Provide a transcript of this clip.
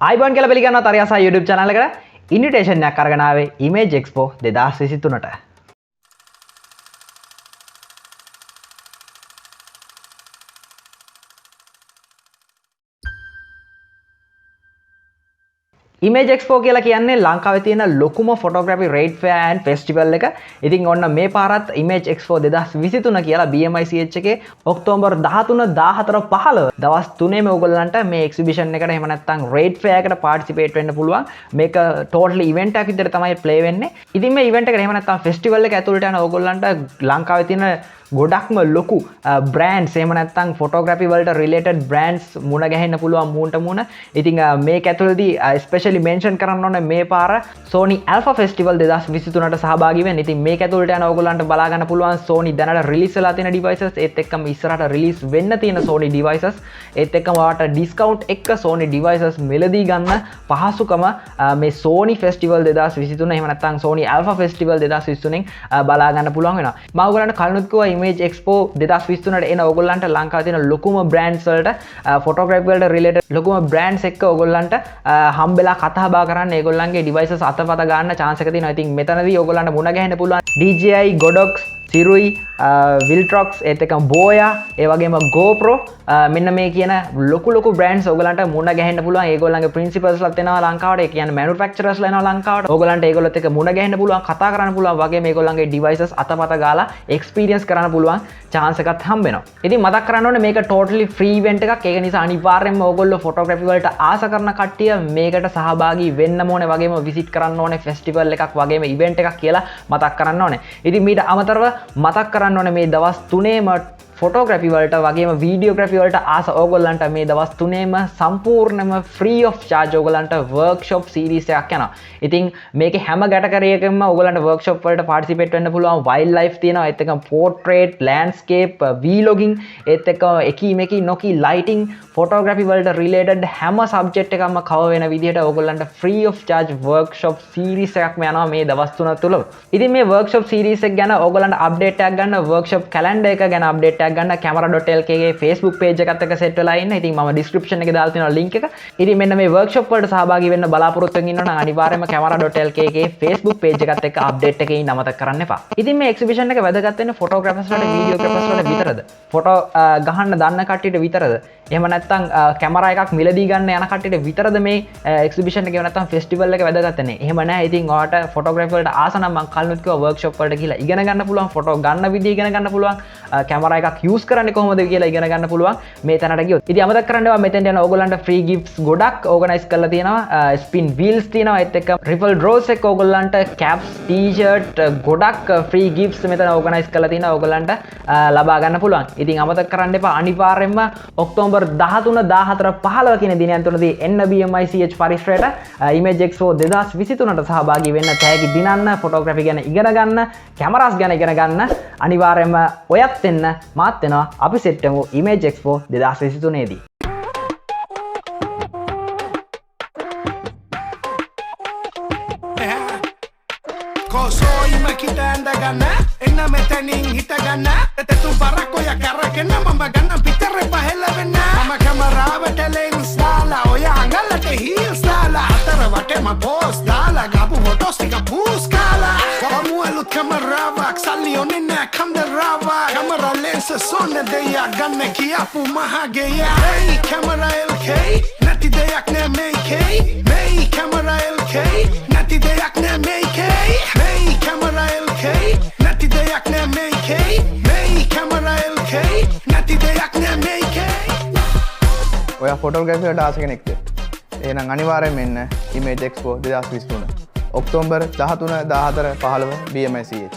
ආයිබෝන් කියලා පිළිගන්නවා ThariHasa YouTube channel එකට ඉන්විටේෂන් එකක් අරගෙන ආවේ Image Expo 2023ට. Image Expo කියලා කියන්නේ ලංකාවේ තියෙන ලොකුම photography trade fair and festival එක. ඉතින් ඔන්න මේ පාරත් Image Expo 2023 කියලා BMICH එකේ ඔක්තෝබර් 13 14 15 දවස් 3ෙම ඔයගොල්ලන්ට මේ exhibition එකට එහෙම නැත්නම් trade fair එකට participate වෙන්න පුළුවන්. මේක totally event එකක් විදිහට තමයි play වෙන්නේ. ඉතින් මේ event එකට එහෙම නැත්නම් festival එක ඇතුළට යන ඔයගොල්ලන්ට ලංකාවේ තියෙන ගොඩක්ම ලොකු brands එහෙම නැත්නම් photography වලට related brands මුණ ගැහෙන්න පුළුවන් මූණට මූණ. ඉතින් මේක ඇතුළතදී especially mention කරන්න ඕනේ මේ පාර Sony Alpha Festival 2023ට සහභාගී වෙන්න. ඉතින් මේක ඇතුළට යන ඔයගොල්ලන්ට බලා ගන්න පුළුවන් Sony දැනට release වෙලා තියෙන devices ඒත් එක්කම ඉස්සරහට release වෙන්න තියෙන Sony devices ඒත් එක්කම ඔයාලට discount එක්ක Sony devices මෙලදී ගන්න පහසුකම මේ Sony Festival 2023 එහෙම නැත්නම් Sony Alpha Festival 2023න් බලා ගන්න පුළුවන් වෙනවා. මම ඔයගොල්ලන්ට කලිනුත් කිව්වා Image Expo 2023ට එන ඔයගොල්ලන්ට ලංකාවේ තියෙන ලොකුම brands වලට photography වලට related ලොකුම brands එක්ක ඔයගොල්ලන්ට හම්බෙලා කතා බහ කරන්න ඒගොල්ලන්ගේ devices අතපත ගන්න chance එක තියෙනවා. ඉතින් මෙතනදී ඔයගොල්ලන්ට මුණ ගැහෙන්න පුළුවන් DJI, Godox, Sirui, Viltrox, ඒත් එක්කම Boya, ඒ වගේම GoPro මෙන්න මේ කියන ලොකු brands ඔයගොල්ලන්ට මුණ ගැහෙන්න පුළුවන්. ඒගොල්ලන්ගේ principals ලත් එනවා ලංකාවට. ඒ කියන්නේ manufacturers ලා එනවා ලංකාවට. ඔයගොල්ලන්ට ඒගොල්ලොත් එක්ක මුණ ගැහෙන්න පුළුවන්, කතා කරන්න පුළුවන් වගේ මේගොල්ලන්ගේ devices අතපත ගාලා experience කරන්න පුළුවන් chance එකක් හම්බ වෙනවා. ඉතින් මතක් කරන්න ඕනේ මේක totally free event එකක්. ඒක නිසා අනිවාර්යයෙන්ම ඔයගොල්ලෝ photography වලට ආස කරන කට්ටිය මේකට සහභාගී වෙන්න ඕනේ වගේම visit කරන්න ඕනේ festival එකක් වගේම event එකක් කියලා මතක් කරන්න ඕනේ. ඉතින් මීට අමතරව මතක් කරන්න ඕනේ මේ දවස් 3ේම photography වලට වගේම videography වලට ආස ඕගොල්ලන්ට මේ දවස් 3ේම සම්පූර්ණයෙන්ම free of charge ඕගොල්ලන්ට workshop series එකක් යනවා. ඉතින් මේකේ හැම ගැටකරියකම ඕගොල්ලන්ට workshop වලට participate වෙන්න පුළුවන්. wildlife තියෙනවා, ඒත් එක්කම portrait, landscape, vlogging, ඒත් එක්කම එකී නොකී lighting, photography වලට related හැම subject එකක්ම cover වෙන විදිහට ඕගොල්ලන්ට free of charge workshop series එකක්ම යනවා මේ දවස් 3 තුල. ඉතින් මේ workshop series එක ගැන ඕගොල්ලන්ට update එකක් ගන්න workshop calendar එක ගැන update එකක් ගන්න camera.lk ගේ Facebook page එකත් එක්ක set වෙලා ඉන්න. ඉතින් මම description එකේ දාලා තියෙනවා link එක. ඉතින් මෙන්න මේ workshop වලට සහභාගී වෙන්න බලාපොරොත්තු වෙන ඉන්නවා නම් අනිවාර්යයෙන්ම camera.lk ගේ Facebook page එකත් එක්ක update එකේ ඉන්න අමතක කරන්න එපා. ඉතින් මේ exhibition එක වැදගත් වෙන්නේ photographers වලට videographers වලට විතරද? photo ගහන්න දන්න කට්ටියට විතරද? එහෙම නැත්නම් කැමරා එකක් මිලදී ගන්න යන කට්ටියට විතරද මේ exhibition එක නැත්නම් festival එක වැදගත් වෙන්නේ? එහෙම නැහැ. ඉතින් ඔයාලට photography වලට ආස නම් මම කලිනුත් කිව්වා workshop වලට ගිහලා ඉගෙන ගන්න පුළුවන්, photo ගන්න විදිහ ඉගෙන ගන්න පුළුවන්, කැමරා එකක් use කරන්නේ කොහොමද කියලා ඉගෙන ගන්න පුළුවන් මේ තැනට ගියොත්. ඉතින් අමතක කරන්න එපා මෙතෙන්ට යන ඕගොල්ලන්ට free gifts ගොඩක් organize කරලා තියෙනවා. spin wheels තියෙනවා, ඒත් එක්ක raffle draws එක ඕගොල්ලන්ට caps, t-shirt ගොඩක් free gifts මෙතන organize කරලා තියෙනවා ඕගොල්ලන්ට ලබා ගන්න පුළුවන්. ඉතින් අමතක කරන්න එපා අනිවාර්යයෙන්ම ඔක්තෝබර් 13 14 15 කියන දිනයන් තුනදී එන්න BMICH පරිශ්‍රයට Image Expo 2023ට සහභාගී වෙන්න, තෑගි දිනන්න, photography ගැන ඉගෙන ගන්න, cameras ගැන ඉගෙන ගන්න අනිවාර්යයෙන්ම ඔයත් එන්න මාත් වෙනවා. අපි සෙට් වෙමු Image Expo 2023 දී. Kosoi makita andagana enna metaning hitagana tetu barako ya karakena mama ganna pitere pahela venna mama camera wata lens dala oya angala te heels dala atara wate ma post dala gabu photos tika puskala kamu elut camera wak salli onina kamera camera lens sonne de ya ganne kiapu mahageya hey camera lk nati de yak ne make hey camera lk nati de yak ne make hey camera lk nati de yak ne make hey camera lk nati de yak ne make ඔයා ෆොටෝග්‍රැෆි වලට ආස කෙනෙක්ද? එහෙනම් අනිවාර්යයෙන්ම එන්න Image Expo 2023 October 13 14 15 BMICH